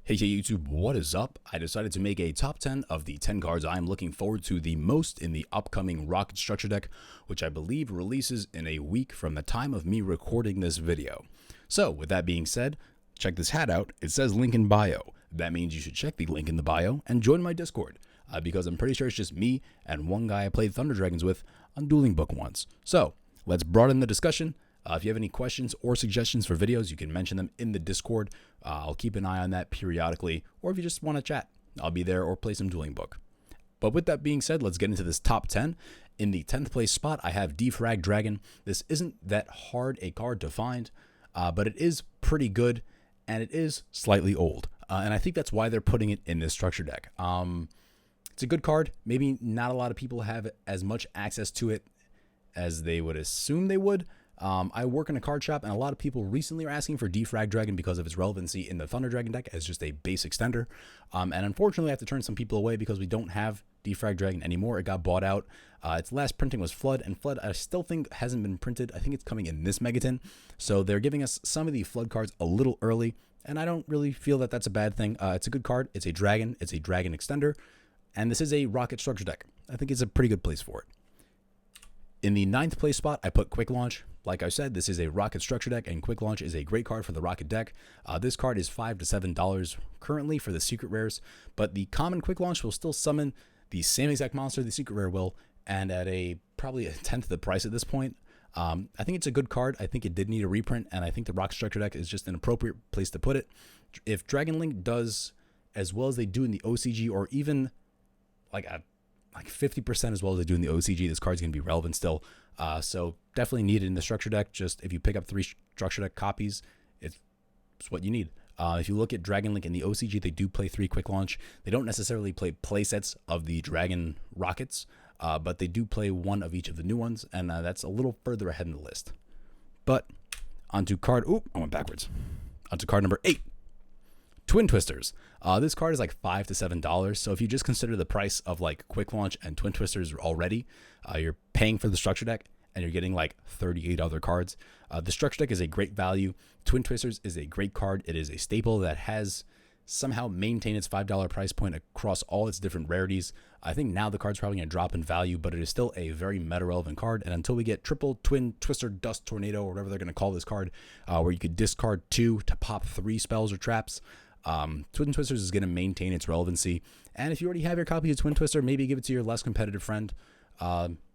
Hey YouTube, what is up? I decided to make a top 10 of the 10 cards I am looking forward to the most in the upcoming Rokket structure deck, which I believe releases in a week from the time of me recording this video. So with that being said, check this hat out. It says link in bio. That means you should check the link in the bio and join my Discord, because I'm pretty sure it's just me and one guy I played Thunder Dragons with on Dueling Book once. So let's broaden the discussion. If you have any questions or suggestions for videos, you can mention them in the Discord. I'll keep an eye on that periodically, or if you just want to chat, I'll be there or play some Dueling Book. But with that being said, let's get into this top 10. In the 10th place spot, I have Borel Dragon. This isn't that hard a card to find, but it is pretty good, and it is slightly old. And I think that's why they're putting it in this structure deck. It's a good card. Maybe not a lot of people have as much access to it as they would assume they would. I work in a card shop, and a lot of people recently are asking for Borel Dragon because of its relevancy in the Thunder Dragon deck as just a base extender. And unfortunately, I have to turn some people away because we don't have Borel Dragon anymore. It got bought out. Its last printing was Flood, and Flood I still think hasn't been printed. I think it's coming in this Megaton. So they're giving us some of the Flood cards a little early, and I don't really feel that that's a bad thing. It's a good card. It's a dragon extender, and this is a Rokket structure deck. I think it's a pretty good place for it. In the 9th place spot, I put Quick Launch. Like I said, this is a Rokket structure deck, and Quick Launch is a great card for the Rokket deck. This card is $5 to $7 currently for the secret rares, but the common Quick Launch will still summon the same exact monster the secret rare will, and at probably a tenth of the price at this point. I think it's a good card. I think it did need a reprint, and I think the Rokket structure deck is just an appropriate place to put it. If Dragon Link does as well as they do in the OCG, or even like 50% as well as they do in the OCG, this card's going to be relevant still. So definitely needed in the structure deck. Just if you pick up 3 structure deck copies, it's what you need. If you look at Dragon Link in the OCG, they do play 3 Quick Launch. They don't necessarily play playsets of the Dragon Rockets, but they do play 1 of each of the new ones, and that's a little further ahead in the list. But onto card... I went backwards. Onto card number 8. Twin Twisters. This card is like $5 to $7. So if you just consider the price of like Quick Launch and Twin Twisters already, you're paying for the structure deck and you're getting like 38 other cards. The structure deck is a great value. Twin Twisters is a great card. It is a staple that has somehow maintained its $5 price point across all its different rarities. I think now the card's probably going to drop in value, but it is still a very meta relevant card. And until we get triple Twin Twister Dust Tornado, or whatever they're going to call this card, where you could discard 2 to pop 3 spells or traps, Twin Twisters is going to maintain its relevancy. And if you already have your copy of Twin Twister, maybe give it to your less competitive friend.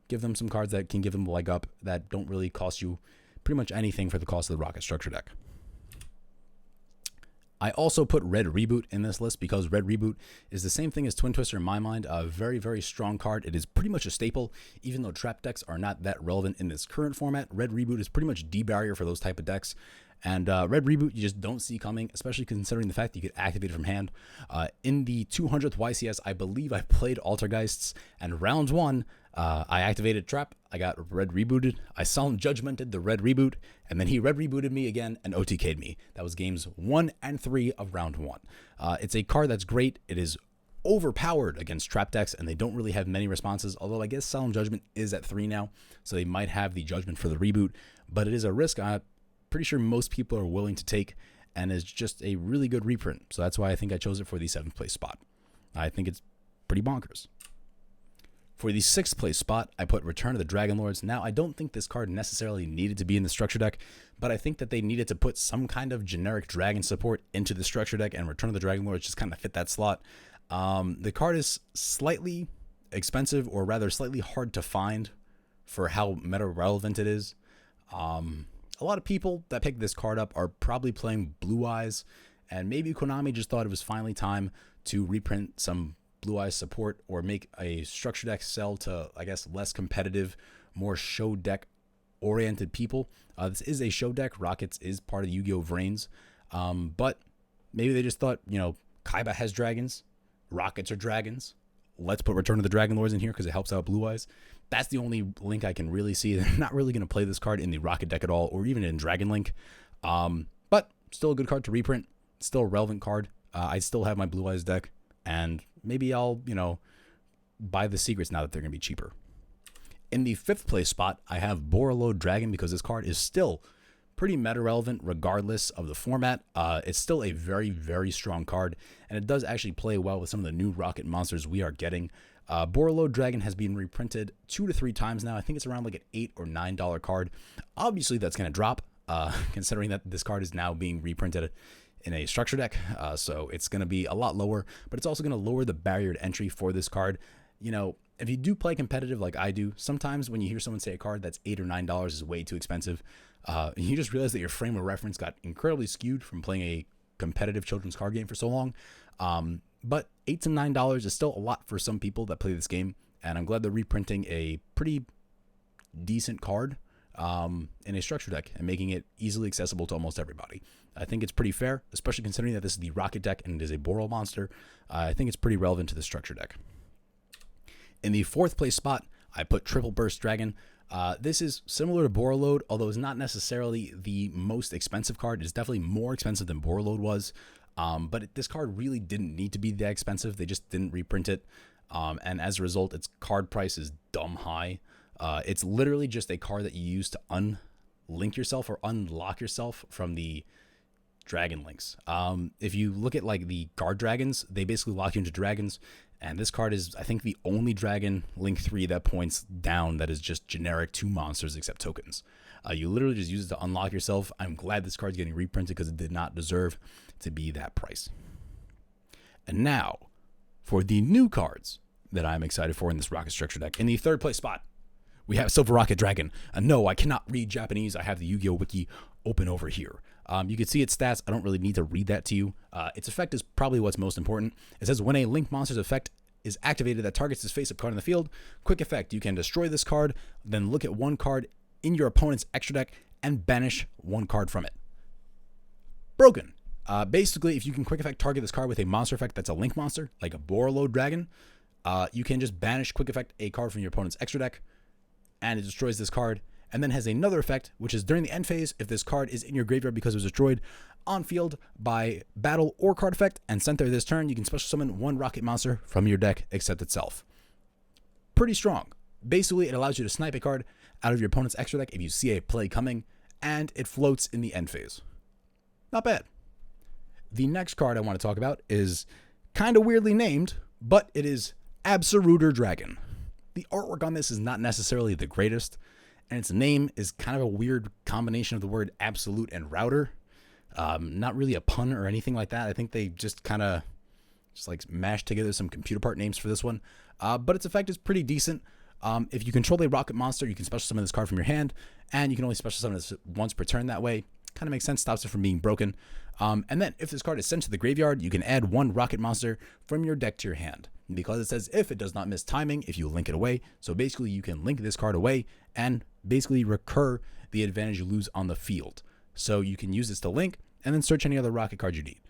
Give them some cards that can give them a leg up that don't really cost you pretty much anything for the cost of the Rokket structure deck. I also put Red Reboot in this list because Red Reboot is the same thing as Twin Twister in my mind. A very, very strong card. It is pretty much a staple, even though trap decks are not that relevant in this current format. Red Reboot is pretty much D-barrier for those type of decks. And Red Reboot you just don't see coming, especially considering the fact that you could activate it from hand. In the 200th YCS, I believe I played Altergeists, and round 1, I activated Trap, I got Red Rebooted, I Solemn Judgmented the Red Reboot, and then he Red Rebooted me again and OTK'd me. That was games 1 and 3 of round 1. It's a card that's great. It is overpowered against trap decks, and they don't really have many responses, although I guess Solemn Judgment is at 3 now, so they might have the Judgment for the reboot, but it is a risk pretty sure most people are willing to take, and is just a really good reprint. So that's why I think I chose it for the 7th place spot. I think it's pretty bonkers. For the 6th place spot, I put Return of the Dragon Lords. Now, I don't think this card necessarily needed to be in the structure deck, but I think that they needed to put some kind of generic dragon support into the structure deck, and Return of the Dragon Lords just kind of fit that slot. The card is slightly expensive, or rather slightly hard to find for how meta relevant it is. A lot of people that picked this card up are probably playing Blue Eyes, and maybe Konami just thought it was finally time to reprint some Blue Eyes support or make a structure deck sell to, I guess, less competitive, more show deck oriented people. This is a show deck. Rockets is part of the Yu-Gi-Oh! Vrains, but maybe they just thought, Kaiba has dragons, Rockets are dragons. Let's put Return of the Dragon Lords in here because it helps out Blue Eyes. That's the only link I can really see. They're not really going to play this card in the Rokket deck at all, or even in Dragon Link. But still a good card to reprint. Still a relevant card. I still have my Blue Eyes deck, and maybe I'll, buy the secrets now that they're going to be cheaper. In the 5th place spot, I have Borel Dragon because this card is still pretty meta relevant regardless of the format. It's still a very, very strong card, and it does actually play well with some of the new Rokket monsters we are getting. Borel Dragon has been reprinted 2 to 3 times now. I think it's around like an $8 or $9 card. Obviously, that's going to drop, considering that this card is now being reprinted in a structure deck. So it's going to be a lot lower, but it's also going to lower the barrier to entry for this card. You know, if you do play competitive like I do, sometimes when you hear someone say a card that's $8 or $9 is way too expensive, you just realize that your frame of reference got incredibly skewed from playing a competitive children's card game for so long. But $8 to $9 is still a lot for some people that play this game, and I'm glad they're reprinting a pretty decent card in a structure deck and making it easily accessible to almost everybody. I think it's pretty fair, especially considering that this is the Rokket deck and it is a Borel monster. I think it's pretty relevant to the structure deck. In the 4th place spot, I put Triple Burst Dragon. This is similar to Borel, although it's not necessarily the most expensive card. It's definitely more expensive than Borel was. But this card really didn't need to be that expensive. They just didn't reprint it. And as a result, its card price is dumb high. It's literally just a card that you use to unlink yourself or unlock yourself from the dragon links. If you look at like the guard dragons, they basically lock you into dragons. And this card is, I think, the only dragon link 3 that points down that is just generic to monsters except tokens. You literally just use it to unlock yourself. I'm glad this card's getting reprinted because it did not deserve to be that price. And now, for the new cards that I'm excited for in this Rokket structure deck. In the 3rd place spot, we have Silver Rokket Dragon. No, I cannot read Japanese. I have the Yu-Gi-Oh! Wiki open over here. You can see its stats. I don't really need to read that to you. Its effect is probably what's most important. It says when a Link monster's effect is activated that targets this face-up card in the field, quick effect, you can destroy this card, then look at one card in your opponent's extra deck and banish one card from it. Broken. Basically, if you can quick effect target this card with a monster effect that's a Link monster, like a Borel Dragon, you can just banish quick effect a card from your opponent's extra deck, and it destroys this card, and then has another effect, which is during the end phase, if this card is in your graveyard because it was destroyed on field by battle or card effect and sent there this turn, you can special summon one Rokket monster from your deck except itself. Pretty strong. Basically, it allows you to snipe a card out of your opponent's extra deck if you see a play coming, and it floats in the end phase. Not bad. The next card I want to talk about is kind of weirdly named, but it is Absoluter Dragon. The artwork on this is not necessarily the greatest, and its name is kind of a weird combination of the word absolute and router. Not really a pun or anything like that. I think they just kind of just like mashed together some computer part names for this one. But its effect is pretty decent. If you control a Rokket monster, you can special summon this card from your hand, and you can only special summon this once per turn that way. Kind of makes sense, stops it from being broken. And then if this card is sent to the graveyard, you can add one Rokket monster from your deck to your hand. Because it says if it does not miss timing, if you link it away. So basically you can link this card away and basically recur the advantage you lose on the field. So you can use this to link and then search any other Rokket card you need.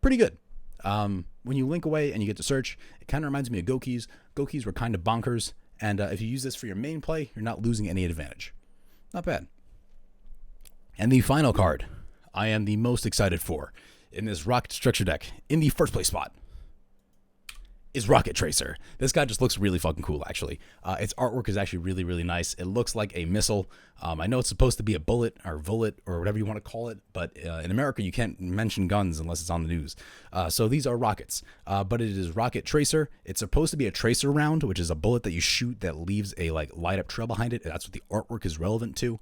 Pretty good. When you link away and you get to search, it kind of reminds me of Go Keys. Go Keys were kind of bonkers. And if you use this for your main play, you're not losing any advantage. Not bad. And the final card I am the most excited for in this Rokket structure deck in the 1st place spot is Rokket Tracer. This guy just looks really fucking cool, actually. Its artwork is actually really, really nice. It looks like a missile. I know it's supposed to be a bullet or bullet or whatever you want to call it, but in America, you can't mention guns unless it's on the news. So these are rockets, but it is Rokket Tracer. It's supposed to be a tracer round, which is a bullet that you shoot that leaves a like light up trail behind it. That's what the artwork is relevant to,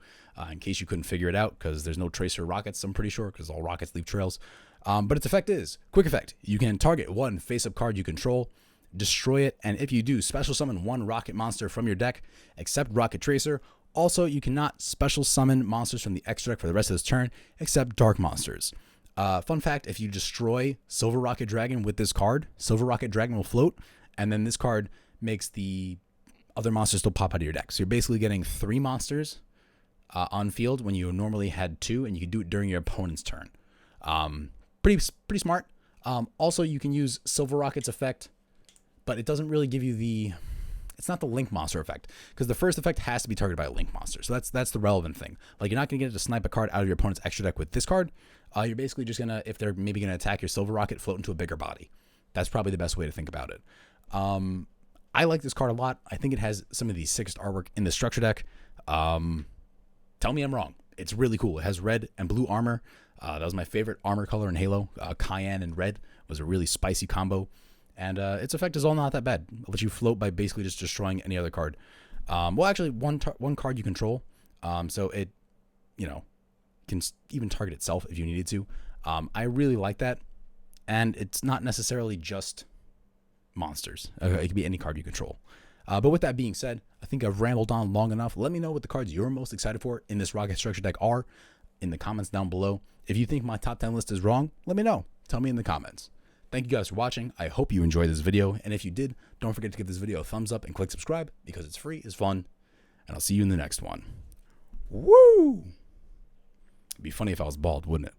in case you couldn't figure it out, because there's no tracer rockets, I'm pretty sure, because all rockets leave trails. But its effect is quick effect. You can target one face-up card you control, destroy it, and if you do, special summon one Rokket monster from your deck, except Rokket Tracer. Also, you cannot special summon monsters from the extra deck for the rest of this turn, except dark monsters. Fun fact, if you destroy Silver Rokket Dragon with this card, Silver Rokket Dragon will float, and then this card makes the other monsters still pop out of your deck. So you're basically getting 3 monsters on field when you normally had 2, and you can do it during your opponent's turn. Pretty smart. Also, you can use Silver Rocket's effect, but it doesn't really give you it's not the Link monster effect, because the first effect has to be targeted by a Link monster. So that's the relevant thing. Like, you're not going to get to snipe a card out of your opponent's extra deck with this card. You're basically just going to, if they're maybe going to attack your Silver Rokket, float into a bigger body. That's probably the best way to think about it. I like this card a lot. I think it has some of the sickest artwork in the structure deck. Tell me I'm wrong. it's really cool. It has red and blue armor. That was my favorite armor color in Halo. Cayenne and red was a really spicy combo. And its effect is all not that bad. It lets you float by basically just destroying any other card. Well, actually, one card you control. So it, can even target itself if you needed to. I really like that. And it's not necessarily just monsters. It could be any card you control. But with that being said, I think I've rambled on long enough. Let me know what the cards you're most excited for in this Rokket structure deck are in the comments down below. If you think my top 10 list is wrong, let me know. Tell me in the comments. Thank you guys for watching. I hope you enjoyed this video. And if you did, don't forget to give this video a thumbs up and click subscribe because it's free, it's fun. And I'll see you in the next one. Woo! It'd be funny if I was bald, wouldn't it?